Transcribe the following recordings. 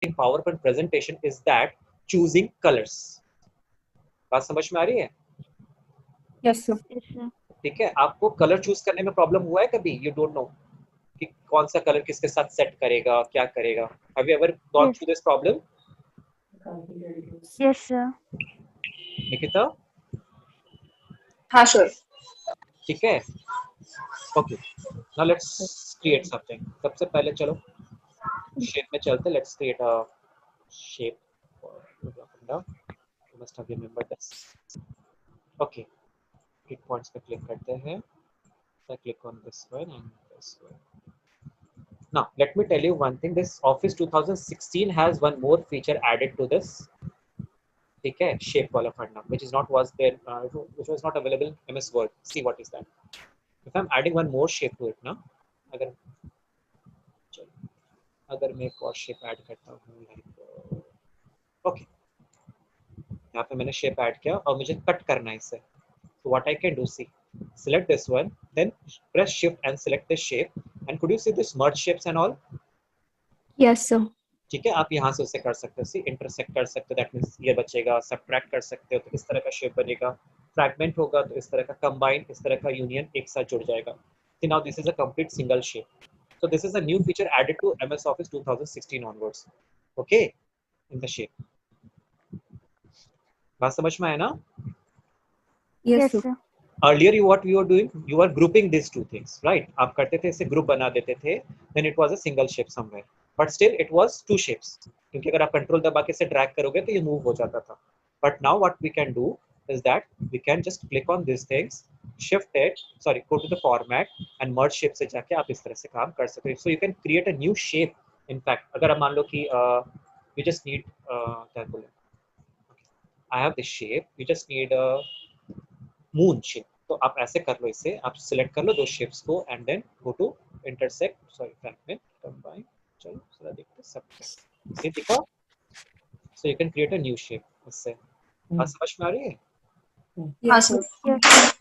in PowerPoint presentation is that choosing colors. बात समझ में आ रही है? Yes, sir. ठीक है, आपको कलर चूज करने में प्रॉब्लम हुआ है कभी? यू डोंट नो कि कौन सा कलर किसके साथ सेट करेगा, क्या करेगा? Have you ever gone through this problem? Yes, sir. Nikita? हाँ, sure. ठीक है, okay, now let's create something. सबसे पहले चलो शेप में चलते. Let's create a shape for फंडा. You must have remembered this. Okay, 8 points पे क्लिक करते हैं. I click on this one and this one. Now let me tell you one thing. This Office 2016 has one more feature added to this. ठीक है, shape वाला फंडा, which is not was there, which was not available in MS Word. See what is that. If I'm adding one more shape to it ना, अगर मैं एक और shape add करता हूँ, लाइक ओके, यहाँ पे मैंने शेप ऐड किया और मुझे कट करना है इसे. So what I can do, see, select this one, then press shift and select this shape, and could you see this merge shapes and all? Yes, sir. ठीक है, आप यहाँ से उसे कर सकते हो. सी, इंटरसेक्ट कर सकते हो, दैट मींस ये बचेगा. सब्ट्रैक्ट कर सकते हो तो इस तरह का शेप बनेगा. फ्रैगमेंट होगा तो इस तरह का. कंबाइन, इस तरह का यूनियन एक साथ जुड़ जाएगा. So now this is a complete single shape. So this is a new feature added to MS Office 2016 onwards. Okay, in the shape. बात समझ में आया ना? Yes, sir. Earlier what you were doing, you were grouping these two things, right? आप करते थे, इसे group बना देते थे, then it was a single shape somewhere, but still it was two shapes, क्योंकि अगर आप कंट्रोल दबा के इसे ड्रैग करोगे तो ये मूव हो जाता था. But now what we can do is that we can just click on these things, shift it, sorry, go to the format and merge shape से जाके आप इस तरह से काम कर सकते हो. So you can create a new shape. In fact, अगर आप मान लो कि you just need क्या बोले, I have this shape, you just need a moon shape. तो आप ऐसे कर लो, इसे आप सिलेक्ट कर लो दो शेप्स को and then go to intersect, sorry fragment, combine. चलो जरा देखते हैं सब ये दिखा. So you can create a new shape इससे. बात समझ में आ रही है? Yes, sir.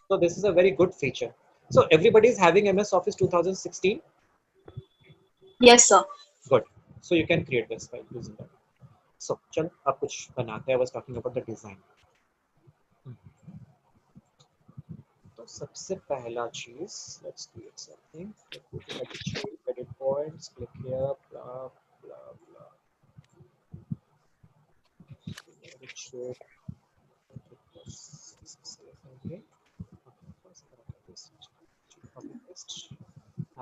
So this is a very good feature. So everybody is having MS Office 2016? Yes, sir. Good. So you can create this by using that. So चलो आप कुछ बनाते हैं. I was talking about the design. तो सबसे पहला चीज, let's create something. Edit points, click here, blah blah blah. Edit shape. Okay.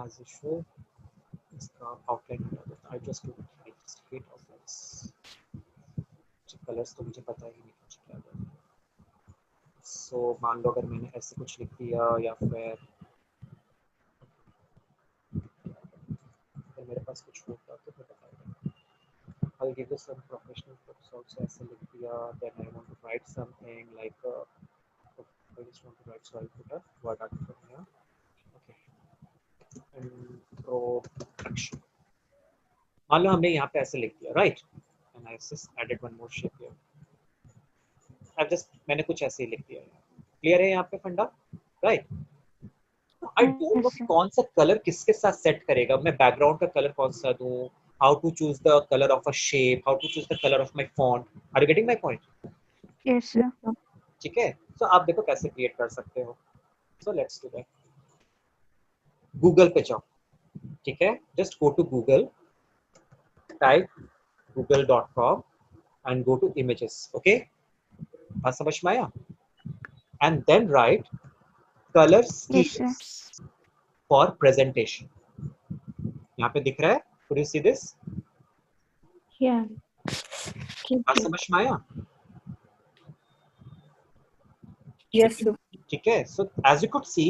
As usual, इसका outline हटा देता. I just hate outlines. Colours तो मुझे पता ही नहीं कुछ क्या है. सो मान लो अगर मैंने ऐसे कुछ लिख दिया या फिर अगर मेरे पास कुछ होता तो मैं बताऊंगा. I'll give you some professional tips also. ऐसे लिख दिया, then I want to write something like I just want to write, so I'll put a word article here. Okay. Introduction. मान लो हमने यहाँ पे ऐसे लिख दिया, right? And I just added one more shape here. I've just मैंने कुछ ऐसे ही लिख दिया. क्लियर है यहाँ पे फंडा, राइट? आई डोंट नो कौन सा कलर किसके साथ सेट करेगा. मैं बैकग्राउंड का कलर कौन सा दूं, how to choose the colour of a shape, how to choose the colour of my font. Are you getting my point? Yes, sir. ठीक है, सो आप देखो कैसे क्रिएट कर सकते हो. So let's do that. Google पे जाओ, ठीक है, just go to Google, type google.com and go to images. Okay, बात समझ में आया? And then write color schemes for presentation. यहाँ पे दिख रहा है, could you see this? Yeah. बात समझ में आया? Yes, sir. ठीक है, so as you could see,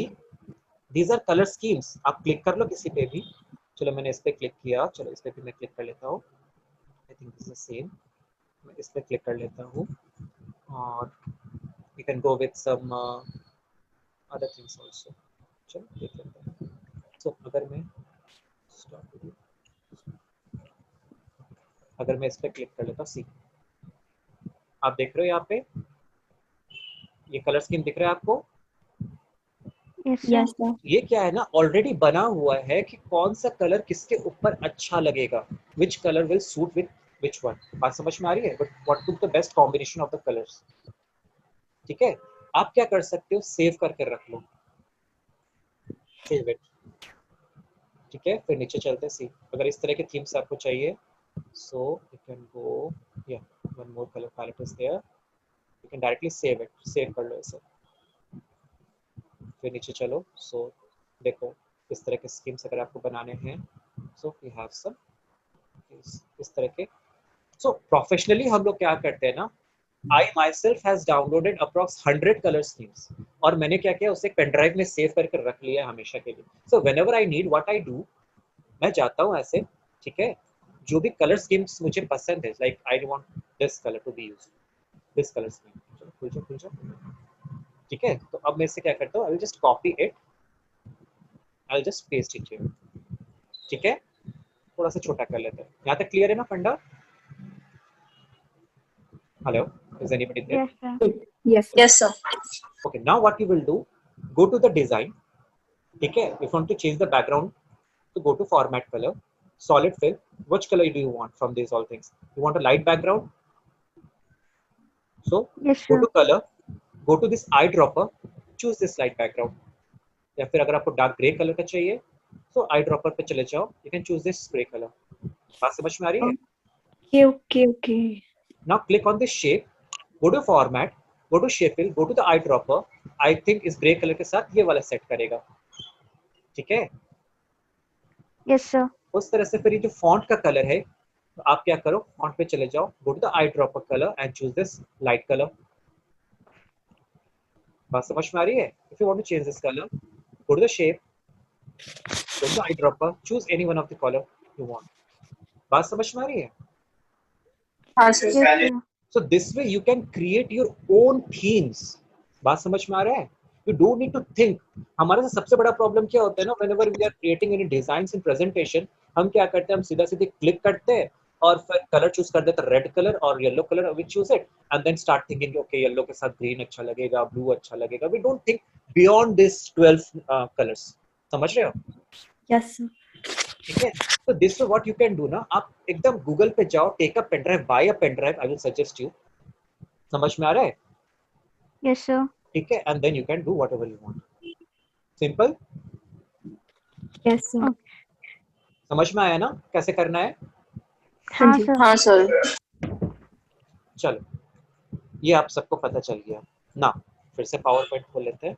these are color schemes. आप क्लिक कर लो किसी पे भी. चलो मैंने इस पे क्लिक किया, चलो इस पे भी मैं क्लिक कर लेता हूँ. I think this is same. मैं इस पे क्लिक कर लेता हूँ और you can go with some other things also. चलो देख लेते हैं. So अगर मैं इस पे क्लिक कर लेता हूँ, सी आप देख रहे हो यहाँ पे ये कलर स्कीम दिख रहा है आपको? Yes, sir. ये क्या है ना, ऑलरेडी बना हुआ है कि कौन सा कलर किसके ऊपर अच्छा लगेगा, which colour will suit with which one? बात समझ में आ रही है? But what took the best combination of the colors? ठीक है, आप क्या कर सकते हो, सेव करके रख लो, सेव इट, ठीक है। फिर नीचे चलते सी, अगर इस तरह के थीम्स आपको चाहिए, सो यू कैन गो, या one more colour palette is there, you can directly save it, save कर लो इसे। फिर नीचे चलो, सो देखो इस तरह के स्कीम्स अगर आपको बनाने हैं, सो वी हैव सम इस तरह के। सो प्रोफेशनली हम लोग क्या करते हैं ना, I myself has downloaded approx 100 color schemes और मैंने क्या किया, उसे पेन ड्राइव में सेव करके रख लिया है हमेशा के लिए। So whenever I need, what I do, मैं जाता हूँ ऐसे, ठीक है, जो भी कलर स्कीम्स मुझे पसंद है, like I want this colour to be used, this colour scheme, चलो खुल जाओ, ठीक है। तो अब मैं इससे क्या करता हूँ, I will just copy it, I will just paste it here, ठीक है। थोड़ा सा छोटा कर लेते हैं, यहाँ तक क्लियर है ना फंडा? Hello, is anybody there? Yes, sir. Yes. Yes, sir. Okay, now what you will do, go to the design, ठीक है, if you want to change the background, so go to format color, solid fill, which color do you want from these all things? You want a light background, so Yes, go sir. to color, go to this eyedropper, choose this light background, या फिर अगर आपको dark grey colour का चाहिए, so eyedropper पे चले जाओ, you can choose this gray color। बात समझ में आ रही है? Okay. Now click on this shape, go to format, go to shape fill, go to the eyedropper, I think इस gray color के साथ ये वाला सेट करेगा, ठीक है। Yes, sir. उस तरह से फिर ये जो फॉन्ट का कलर है, तो आप क्या करो, फॉन्ट पे चले जाओ, go to the eyedropper color and choose this light color। बात समझ में आ रही है? If you want to change this color, go to the shape, go to the eyedropper, choose any one of the color you want। बात समझ में आ रही है? हाँ sir. Yes, sir. So this way you can create your own themes। बात समझ में आ रहा है? You don't need to think। हमारे से सबसे बड़ा प्रॉब्लम क्या होता है ना, whenever we are creating any designs in presentation, हम क्या करते हैं, हम सीधा सीधे क्लिक करते हैं और फिर कलर चूज कर देते हैं, रेड कलर और yellow colour, we choose it and then start thinking okay yellow के साथ ग्रीन अच्छा लगेगा, ब्लू अच्छा लगेगा। We don't think beyond this 12 colors। समझ रहे हो? Yes, sir. ठीक है। तो this what you can do ना, आप एकदम गूगल पे जाओ, take a pen drive, buy a pen drive, I will suggest you. समझ में आ रहा है? Yes, sir. ठीक है, and then you can do whatever you want. Simple. Yes, sir. समझ में आया ना कैसे करना है? हाँ जी। sir. हाँ सर। चलो, ये आप सबको पता चल गया ना। फिर से पावर पॉइंट खोल लेते हैं।